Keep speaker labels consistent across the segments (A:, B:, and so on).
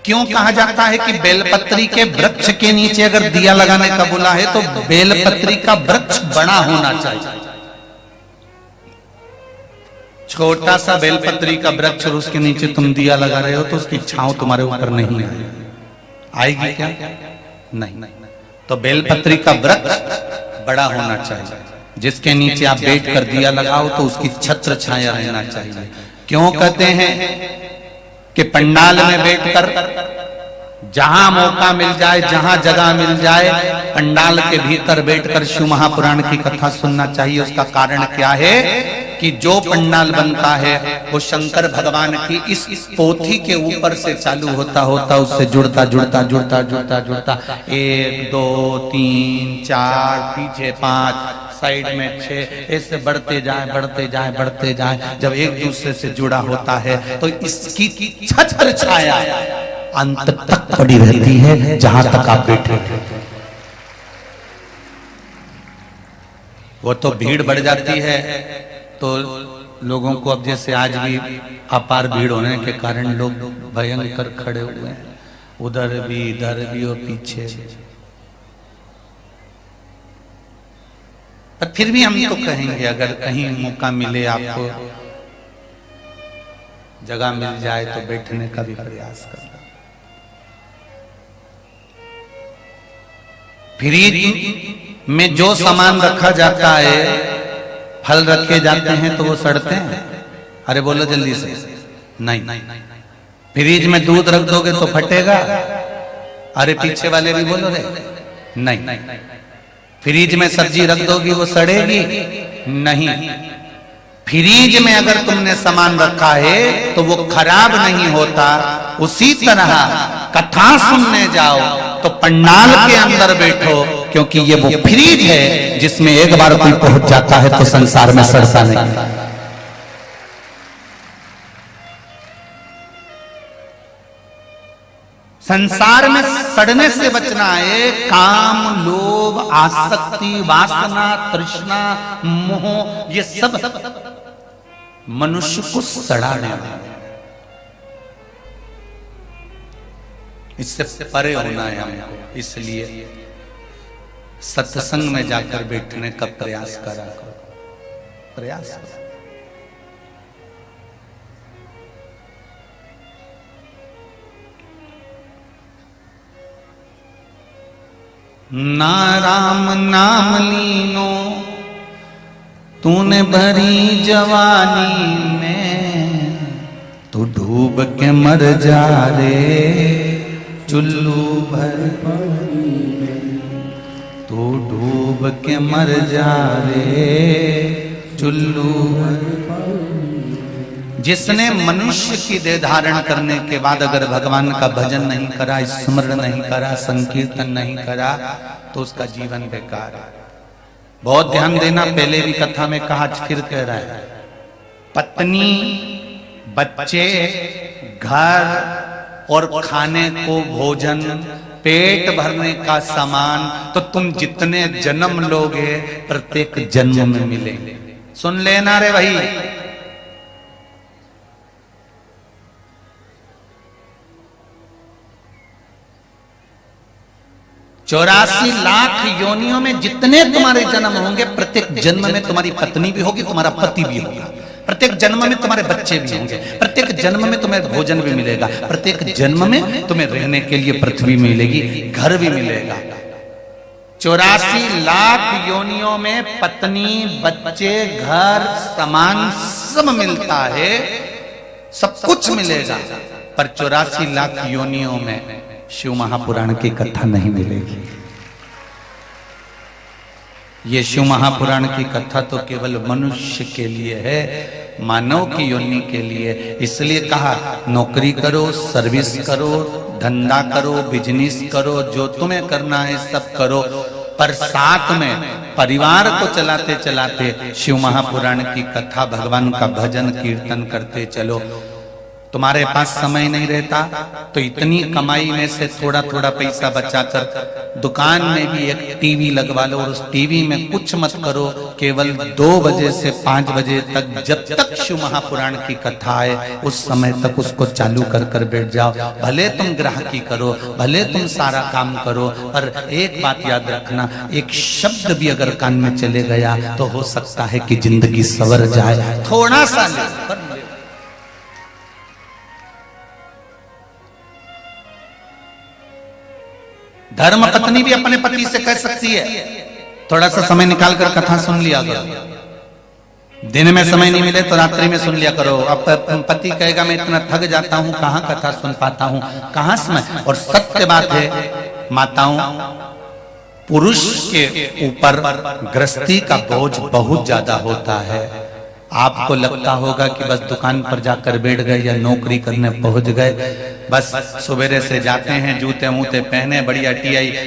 A: क्यों कहा जाता है कि बेलपत्री के वृक्ष के नीचे अगर दिया लगाने का बोला है तो बेलपत्री का वृक्ष बड़ा होना चाहिए। छोटा सा बेलपत्री का वृक्ष और उसके नीचे तुम दिया लगा रहे हो तो उसकी छांव तुम्हारे ऊपर नहीं आएगी क्या? नहीं। तो बेलपत्री का वृक्ष बड़ा होना चाहिए, जिसके नीचे आप बैठ कर दिया लगाओ तो उसकी छत्र छाया रहना चाहिए। क्यों कहते हैं कि पंडाल में बैठकर जहां मौका मिल जाए, जहां जगह मिल जाए, पंडाल के भीतर बैठकर शिव महापुराण की कथा सुनना चाहिए। उसका कारण क्या है कि जो पंडाल बनता है वो शंकर भगवान की इस पोथी के ऊपर से चालू होता उससे जुड़ता 1 2 3 4 पीछे 5 साइड में 6 ऐसे बढ़ते जाए। जब एक दूसरे से जुड़ा होता है तो इसकी छत्र छाया अंत तक पड़ी रहती है, जहां तक आप बैठे। वो तो भीड़ बढ़ जाती है तो लोगों को, अब जैसे आज भी अपार भीड़ होने के कारण लोग भयंकर खड़े हुए हैं, उधर भी इधर भी और पीछे भी। पर फिर भी हम तो कहेंगे अगर कहीं मौका मिले, आपको जगह मिल जाए तो बैठने का भी प्रयास करना। फ्रिज में जो सामान रखा जाता है, फल रखे जाते हैं तो वो सड़ते हैं। अरे बोलो जल्दी से, नहीं। फ्रिज में दूध रख दोगे तो फटेगा। अरे पीछे वाले भी बोलो रे, नहीं। फ्रिज में सब्जी रख दोगी वो सड़ेगी? नहीं। फ्रिज में अगर तुमने सामान रखा है तो वो खराब नहीं होता। उसी तरह कथा सुनने जाओ तो पंडाल के अंदर बैठो, क्योंकि ये वो फ्रिज है जिसमें एक बार कोई पहुंच जाता है तो संसार में सड़ता नहीं। संसार में सड़ने से बचना है। काम, लोभ, आसक्ति, वासना, तृष्णा, मोह, ये सब मनुष्य को सड़ाने वाले हैं। इससे परे होना है हमको। इसलिए सत्संग में जाकर बैठने का प्रयास करा करो, प्रयास करो। ना राम नाम लीनो तूने भरी जवानी में, तू डूब के मर जा रे चुल्लू भर पानी में, तू डूब के मर जा रे चुल्लू भर पानी में। जिसने मनुष्य की देह धारण करने के बाद अगर भगवान का भजन नहीं करा, स्मरण नहीं करा, संकीर्तन नहीं करा, तो उसका जीवन बेकार है। बहुत ध्यान देना, पहले भी कथा में कहा, फिर कह रहा है। पत्नी, बच्चे, घर और खाने को भोजन, पेट भरने का सामान तो तुम जितने जन्म लोगे प्रत्येक जन्म में मिलेंगे। सुन लेना रे भाई। 84 लाख योनियों में जितने तुम्हारे जन्म होंगे, प्रत्येक जन्म में तुम्हारी पत्नी भी होगी, तुम्हारा पति भी होगा, प्रत्येक जन्म में तुम्हारे बच्चे भी होंगे, प्रत्येक जन्म में तुम्हें भोजन भी मिलेगा, प्रत्येक जन्म में तुम्हें रहने के लिए पृथ्वी मिलेगी, घर भी मिलेगा। 84 लाख योनियों में पत्नी, बच्चे, घर, सामान सब मिलता है, सब कुछ मिलेगा। पर 84 लाख योनियों में शिव महापुराण की कथा नहीं मिलेगी। ये शिव महापुराण की कथा तो केवल मनुष्य के लिए है, मानव की योनि के लिए। इसलिए कहा नौकरी करो, सर्विस करो, धंधा करो, बिजनेस करो, जो तुम्हें करना है सब करो, पर साथ में परिवार को चलाते चलाते शिव महापुराण की कथा, भगवान का भजन कीर्तन करते चलो। तुम्हारे पास समय नहीं रहता तो इतनी कमाई में से थोड़ा थोड़ा पैसा बचाकर दुकान में भी एक टीवी लगवा लो और उस टीवी में कुछ मत करो, केवल 2 बजे से 5 बजे तक जब तक शिव महापुराण की कथा है उस समय तक उसको चालू कर कर बैठ जाओ। भले तुम ग्राहकी करो, भले तुम सारा काम करो, पर एक बात याद रखना, एक शब्द भी अगर कान में चले गया तो हो सकता है कि जिंदगी संवर जाए। थोड़ा सा ले धर्म पत्नी भी अपने पति से कह सकती है, थोड़ा सा समय निकालकर कथा सुन लिया करो। दिन में समय नहीं मिले तो रात्रि में सुन लिया करो। अब पति कहेगा मैं इतना थक जाता हूं, कहां कथा सुन पाता हूं, कहां समय। और सत्य बात है माताओं, पुरुष के ऊपर गृहस्थी का बोझ बहुत ज्यादा होता है। आपको लगता होगा कि बस दुकान पर जाकर बैठ गए या नौकरी करने पहुंच गए, बस सवेरे से जाते हैं, जूते मूते पहने, बढ़िया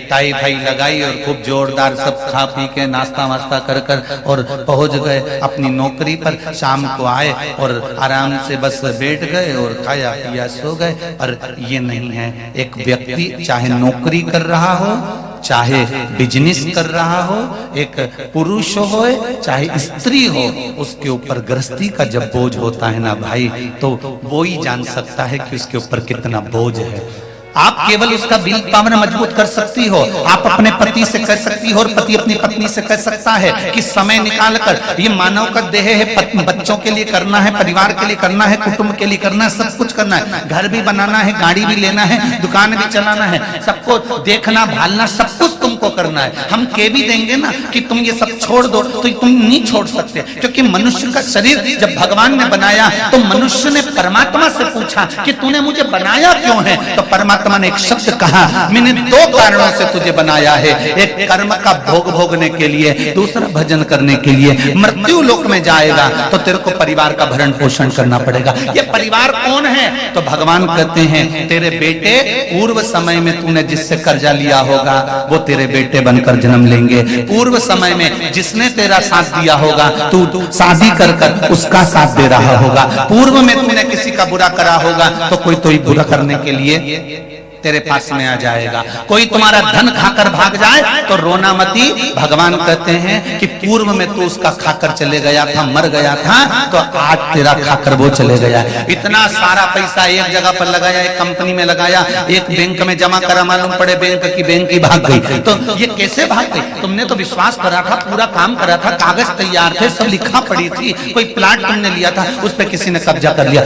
A: टाई फाई लगाई और खूब जोरदार सब खा पी के नाश्ता वास्ता कर कर और पहुंच गए अपनी नौकरी पर। शाम को आए और आराम से बस बैठ गए और खाया पिया सो गए। पर ये नहीं है। एक व्यक्ति चाहे नौकरी कर रहा हो, चाहे बिजनेस कर रहा हो, एक पुरुष हो चाहे स्त्री हो, उसके ऊपर गृहस्थी का जब बोझ होता है ना भाई, तो वो ही जान सकता है कि उसके ऊपर कितना बोझ है। आप केवल उसका विल पावर मजबूत कर सकती हो। आप अपने पति से कह सकती हो और पति अपनी पत्नी से कह सकता है कि समय निकालकर, ये मानव का देह है, बच्चों के लिए करना है, परिवार के लिए करना है, कुटुंब के लिए करना है, सब कुछ करना है। घर भी बनाना है, गाड़ी भी लेना है, दुकान भी चलाना है, सबको देखना भालना, सब कुछ तुमको करना है। हम कह भी देंगे ना कि तुम ये सब छोड़ दो, तो तुम नहीं छोड़ सकते, क्योंकि मनुष्य का शरीर जब भगवान ने बनाया तो मनुष्य ने परमात्मा से पूछा कि तूने मुझे बनाया क्यों है। तो परमात्मा ने एक शब्द कहा, मैंने 2 कारणों से तुझे बनाया है। एक कर्म का भोग भोगने के लिए, दूसरा भजन करने के लिए। मृत्यु लोक में जाएगा तो तेरे को परिवार का भरण पोषण करना पड़ेगा। ये परिवार कौन है? तो भगवान कहते हैं तेरे बेटे, पूर्व समय में तूने जिससे कर्जा लिया होगा वो तेरे बेटे बनकर जन्म लेंगे। पूर्व समय में जिसने तेरा साथ दिया होगा, तू शादी कर कर उसका साथ दे रहा होगा। पूर्व में तूने किसी का बुरा करा होगा तो कोई बुरा करने के लिए तेरे पास में आ जाएगा। कोई तुम्हारा धन खाकर भाग जाए तो रोना मती। भगवान कहते हैं कि पूर्व में तू उसका खाकर चले गया था, मर गया था, तो आज तेरा खाकर वो चले गया। इतना सारा पैसा एक जगह पर लगाया, एक कंपनी में लगाया, एक बैंक में जमा करा, मालूम पड़े बैंक की भाग गई। तो ये कैसे भाग गई? तुमने तो विश्वास करा था, पूरा काम करा था, कागज तैयार थे, सब लिखा पड़ी थी, कोई प्लाट तुमने लिया था, उस पर किसी ने कब्जा कर लिया।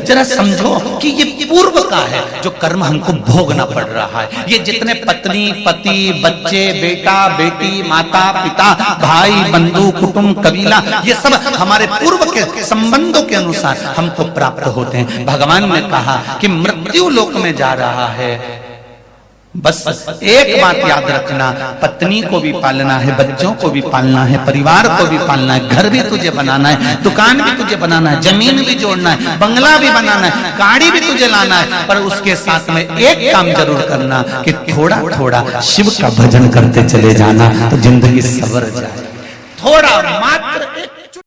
A: जरा समझो कि ये पूर्व का है जो कर्म हमको भोगना पड़ रहा है। ये जितने पत्नी, पति, बच्चे, बेटा, बेटी, माता, पिता, भाई, बंधु, कुटुंब, कबीला, ये सब हमारे पूर्व के संबंधों के अनुसार हमको प्राप्त होते हैं। भगवान ने कहा कि मृत्यु लोक में जा रहा है, बस एक बात याद रखना, पत्नी को भी पालना है, बच्चों को भी पालना है, परिवार को भी पालना है, घर भी तुझे बनाना है, दुकान भी तुझे बनाना है, जमीन भी जोड़ना है, बंगला भी बनाना है, गाड़ी भी तुझे लाना है। पर उसके साथ में एक काम जरूर करना कि थोड़ा थोड़ा शिव का भजन करते चले जाना, तो जिंदगी संवर जाए। थोड़ा मात्र एक